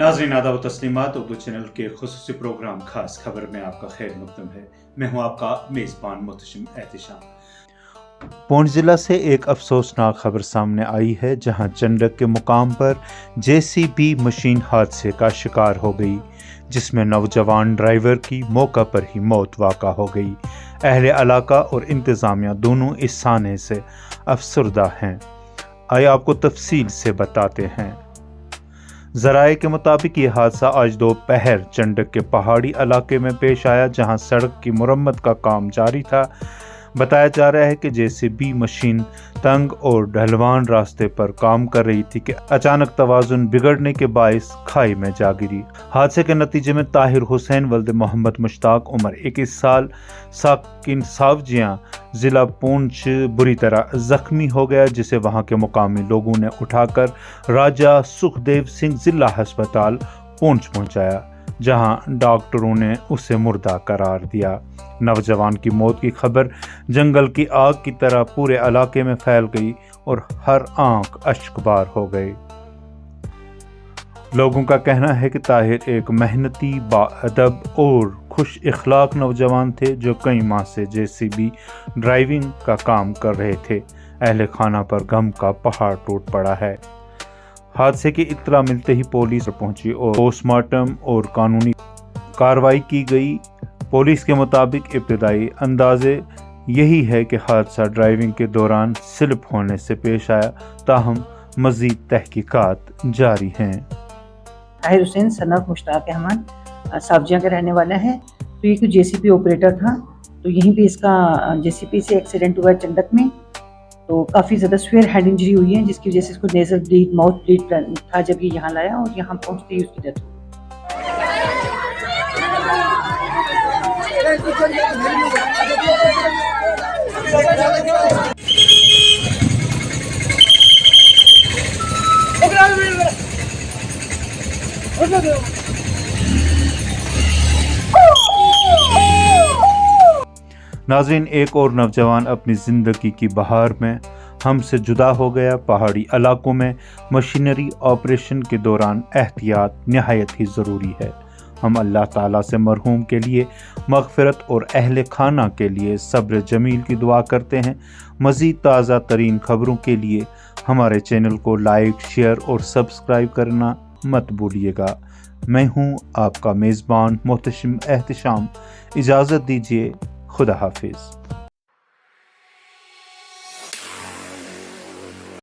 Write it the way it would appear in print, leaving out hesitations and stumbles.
नाज़रीन आदाब व तस्लीमात। उर्दू चैनल के खुसूसी प्रोग्राम खास खबर में आपका खैर मकदम है। मैं हूं आपका मेज़बान मोहतशिम एहतिशाम। पूंछ जिला से एक अफसोसनाक खबर सामने आई है, जहां चंडक के मुकाम पर JCB मशीन हादसे का शिकार हो गई, जिसमें नौजवान ड्राइवर की मौका पर ही मौत वाक़ा हो गई। अहले इलाका और इंतज़ामिया दोनों इस साने से अफसरदा हैं। आइए आपको तफसील से बताते हैं। ज़राए के मुताबिक ये हादसा आज दोपहर चंडक के पहाड़ी इलाके में पेश आया, जहां सड़क की मुरम्मत का काम जारी था। बताया जा रहा है कि JCB मशीन तंग और ढलवान रास्ते पर काम कर रही थी कि अचानक तवाज़ुन बिगड़ने के बायस खाई में जा गिरी। हादसे के नतीजे में ताहिर हुसैन वल्द मोहम्मद मुश्ताक उम्र 21 साल साकिन सावजियां ज़िला पूंछ बुरी तरह जख्मी हो गया, जिसे वहां के मुकामी लोगों ने उठाकर राजा सुखदेव सिंह जिला अस्पताल पूंछ पहुंचाया, जहां डॉक्टरों ने उसे मुर्दा करार दिया। नौजवान की मौत की खबर जंगल की आग की तरह पूरे इलाके में फैल गई और हर आंख अश्कबार हो गई। लोगों का कहना है कि ताहिर एक मेहनती, बाअदब और खुश इखलाक नौजवान थे, जो कई माह से JCB ड्राइविंग का काम कर रहे थे। अहले खाना पर गम का पहाड़ टूट पड़ा है। हादसे की इत्तला मिलते ही पुलिस पहुंची और पोस्टमार्टम और कानूनी कार्रवाई की गई। पुलिस के मुताबिक इब्तिदाई अंदाजे यही है कि हादसा ड्राइविंग के दौरान स्लिप होने से पेश आया, ताहम मज़ीद तहकीकात जारी हैं। ताहिर हुसैन सन ऑफ मुश्ताक अहमद सावजियां का रहने वाला है। तो ये कोई JCB ऑपरेटर था, तो यहीं पे इसका JCB से एक्सीडेंट हुआ चंडक में। तो काफ़ी ज़्यादा स्वेयर हेड इंजरी हुई है, जिसकी वजह से इसको नेज़ल ब्लीड, माउथ ब्लीड था जब ये यहाँ लाया, और यहाँ पहुँचते ही उसकी डेथ हो नाज़रीन, एक और नौजवान अपनी ज़िंदगी की बहार में हमसे जुदा हो गया। पहाड़ी इलाकों में मशीनरी ऑपरेशन के दौरान एहतियात नहायत ही ज़रूरी है। हम अल्लाह ताला से मरहूम के लिए मग़फ़िरत और अहले खाना के लिए सब्र जमील की दुआ करते हैं। मज़ीद ताज़ा तरीन खबरों के लिए हमारे चैनल को लाइक, शेयर और सब्सक्राइब करना मत भूलिएगा। मैं हूँ आपका मेज़बान मोहतशिम एहतिशाम। इजाज़त दीजिए। खुदा हाफिज़।